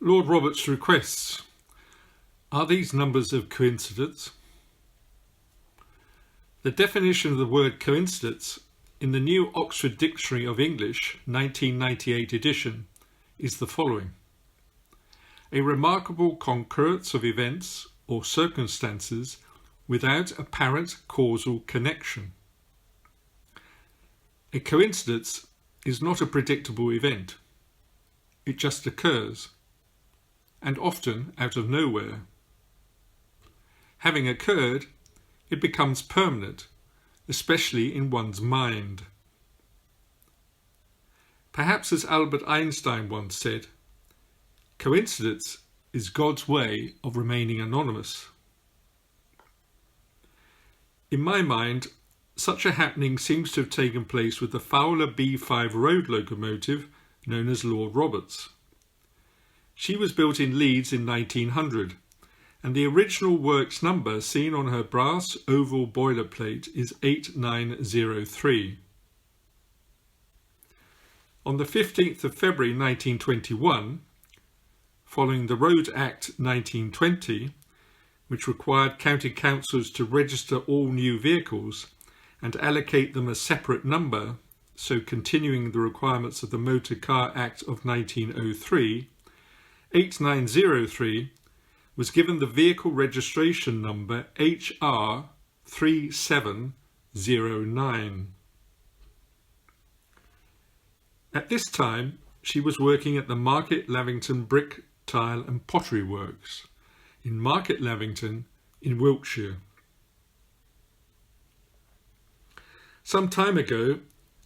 Lord Roberts requests. Are these numbers of coincidence? The definition of the word coincidence in the New Oxford Dictionary of English 1998 edition is the following: a remarkable concurrence of events or circumstances without apparent causal connection. A coincidence is not a predictable event. It just occurs, and often out of nowhere. Having occurred, it becomes permanent, especially in one's mind. Perhaps as Albert Einstein once said, coincidence is God's way of remaining anonymous. In my mind, such a happening seems to have taken place with the Fowler B5 road locomotive known as Lord Roberts. She was built in Leeds in 1900, and the original works number seen on her brass oval boilerplate is 8903. On the 15th of February 1921, following the Road Act 1920, which required county councils to register all new vehicles and allocate them a separate number, so continuing the requirements of the Motor Car Act of 1903, 8903 was given the vehicle registration number HR 3709. At this time, she was working at the Market Lavington Brick, Tile and Pottery Works in Market Lavington in Wiltshire. Some time ago,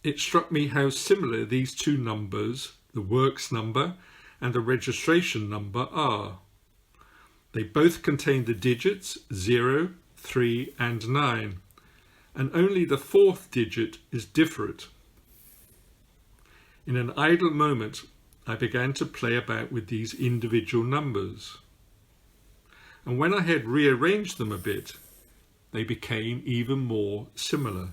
it struck me how similar these two numbers, the works number and the registration number, are. They both contain the digits 0, 3 and 9, and only the fourth digit is different. In an idle moment, I began to play about with these individual numbers, and when I had rearranged them a bit, they became even more similar.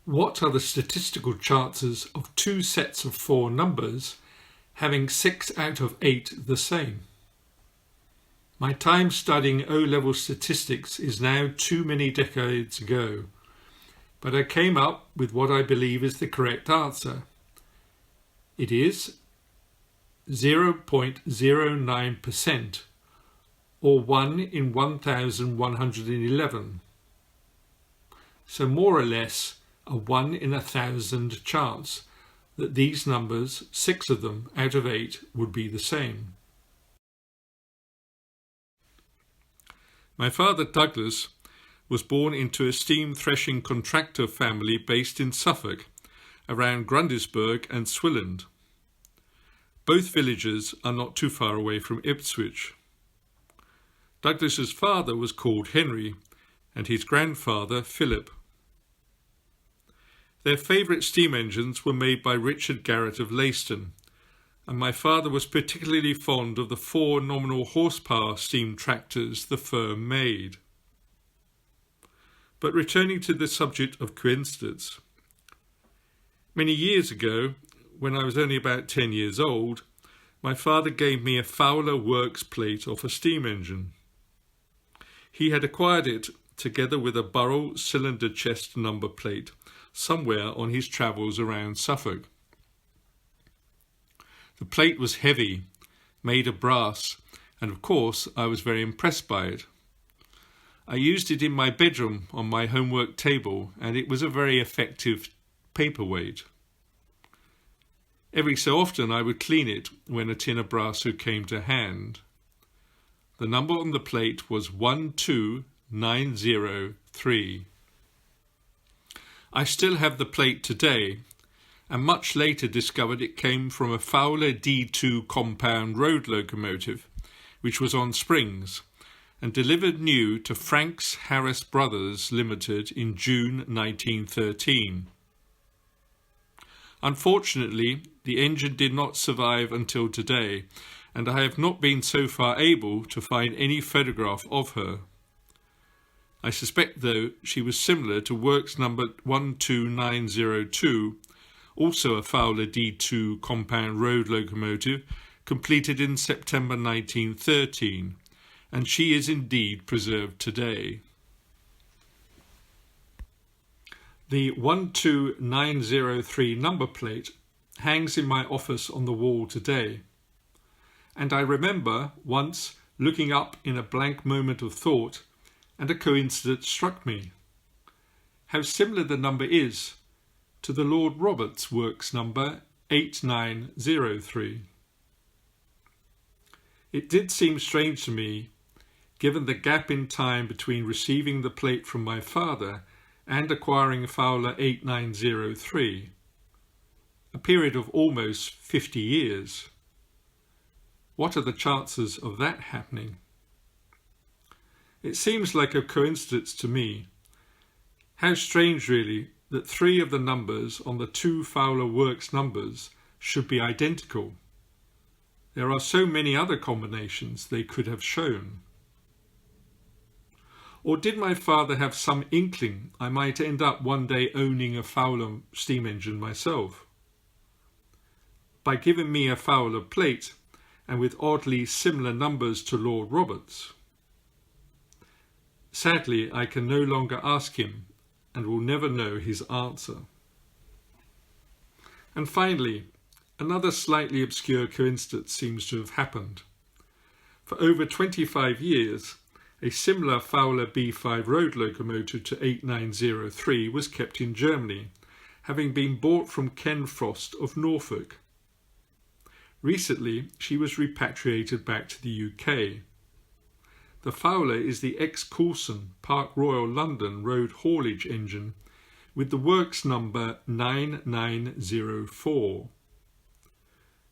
What are the statistical chances of two sets of four numbers having 6 out of 8 the same? My time studying O-level statistics is now too many decades ago, but I came up with what I believe is the correct answer. It is 0.09%, or 1 in 1,111. So more or less a 1 in 1,000 chance that these numbers, 6 of them out of 8, would be the same. My father Douglas was born into a steam threshing contractor family based in Suffolk, around Grundisburgh and Swilland. Both villages are not too far away from Ipswich. Douglas's father was called Henry, and his grandfather Philip. Their favourite steam engines were made by Richard Garrett of Leiston, and my father was particularly fond of the 4 nominal horsepower steam tractors the firm made. But returning to the subject of coincidence, many years ago, when I was only about 10 years old, my father gave me a Fowler Works plate off a steam engine. He had acquired it together with a Burrell cylinder chest number plate somewhere on his travels around Suffolk. The plate was heavy, made of brass, and of course I was very impressed by it. I used it in my bedroom on my homework table, and it was a very effective paperweight. Every so often I would clean it when a tin of brasso came to hand. The number on the plate was 12903. I still have the plate today, and much later discovered it came from a Fowler D2 compound road locomotive, which was on springs, and delivered new to Franks Harris Brothers Limited in June 1913. Unfortunately, the engine did not survive until today, and I have not been so far able to find any photograph of her. I suspect, though, she was similar to works number 12902, also a Fowler D2 compound road locomotive, completed in September 1913, and she is indeed preserved today. The 12903 number plate hangs in my office on the wall today, and I remember once looking up in a blank moment of thought, and a coincidence struck me. How similar the number is to the Lord Roberts works number 8903. It did seem strange to me, given the gap in time between receiving the plate from my father and acquiring Fowler 8903, a period of almost 50 years. What are the chances of that happening? It seems like a coincidence to me. How strange, really, that 3 of the numbers on the 2 Fowler Works numbers should be identical. There are so many other combinations they could have shown. Or did my father have some inkling I might end up one day owning a Fowler steam engine myself? By giving me a Fowler plate, and with oddly similar numbers to Lord Roberts. Sadly, I can no longer ask him, and will never know his answer. And finally, another slightly obscure coincidence seems to have happened. For over 25 years, a similar Fowler B5 road locomotive to 8903 was kept in Germany, having been bought from Ken Frost of Norfolk. Recently, she was repatriated back to the UK. The Fowler is the ex-Coulson Park Royal London road haulage engine with the works number 9904.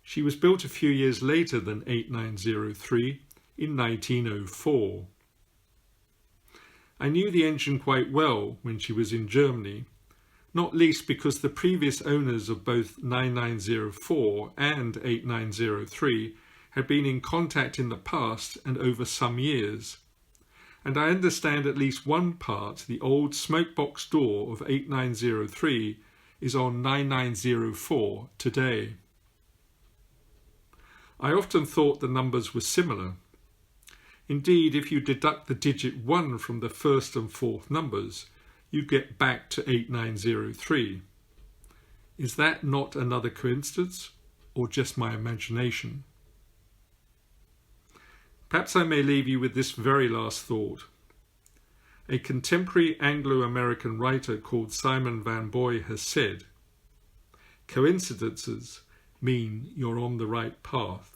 She was built a few years later than 8903 in 1904. I knew the engine quite well when she was in Germany, not least because the previous owners of both 9904 and 8903 had been in contact in the past and over some years, and I understand at least one part, the old smokebox door of 8903, is on 9904 today. I often thought the numbers were similar. Indeed, if you deduct the digit 1 from the first and fourth numbers, you get back to 8903. Is that not another coincidence, or just my imagination? Perhaps I may leave you with this very last thought. A contemporary Anglo-American writer called Simon Van Boy has said, "Coincidences mean you're on the right path."